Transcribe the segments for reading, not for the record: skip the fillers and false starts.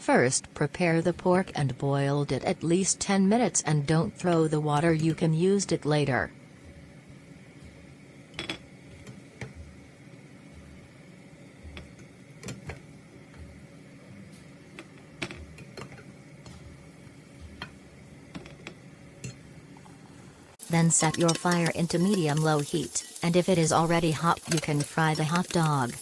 First, prepare the pork and boiled it at least 10 minutes and don't throw the water, you can use it later. Then set your fire into medium-low heat, and if it is already hot you can fry the hot dog.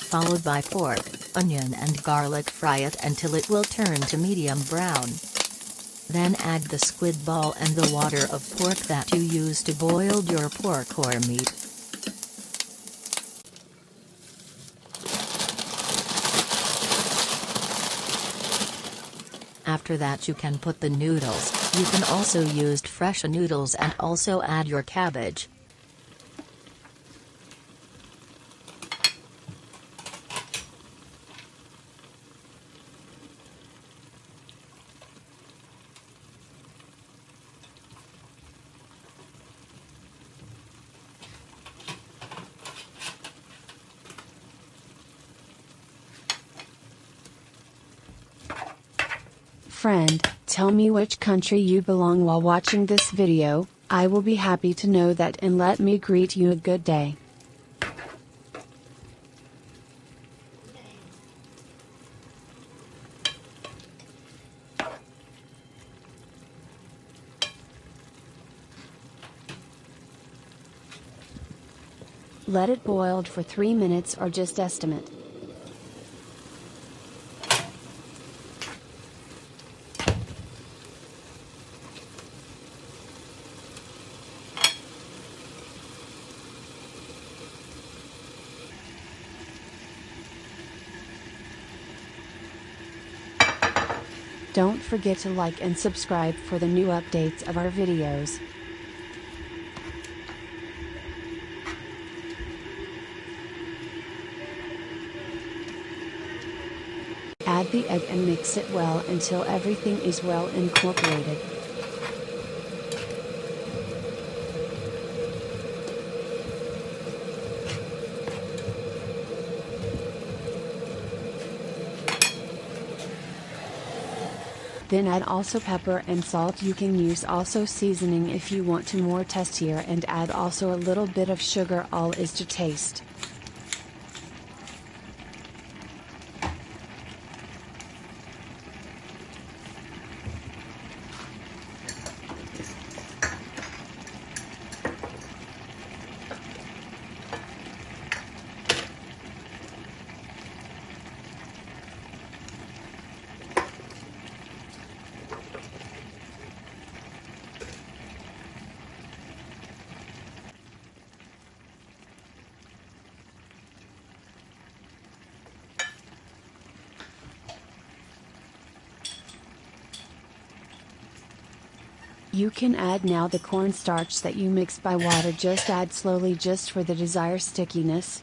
Followed by pork, onion and garlic. Fry it until it will turn to medium brown. Then add the squid ball and the water of pork that you used to boil your pork or meat. After that you can put the noodles. You can also use fresh noodles and also add your cabbage. Friend, tell me which country you belong while watching this video. I will be happy to know that, and let me greet you a good day. Let it boiled for 3 minutes or just estimate. Don't forget to like and subscribe for the new updates of our videos. Add the egg and mix it well until everything is well incorporated. Then add also pepper and salt. You can use also seasoning if you want to more tastier, and add also a little bit of sugar. All is to taste. You can add now the cornstarch that you mixed by water. Just add slowly just for the desired stickiness.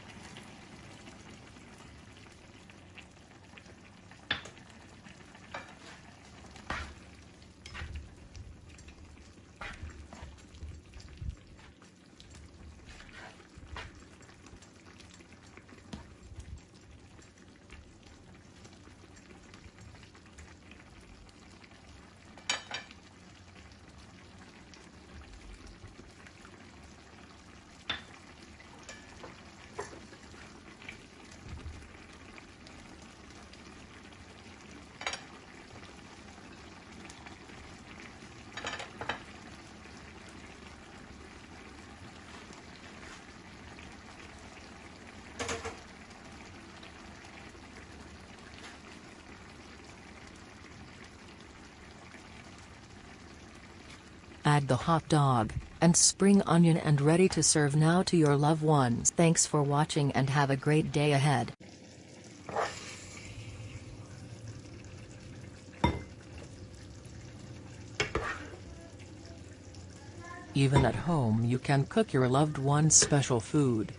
Add the hot dog, and spring onion and ready to serve now to your loved ones. Thanks for watching and have a great day ahead. Even at home you can cook your loved one's special food.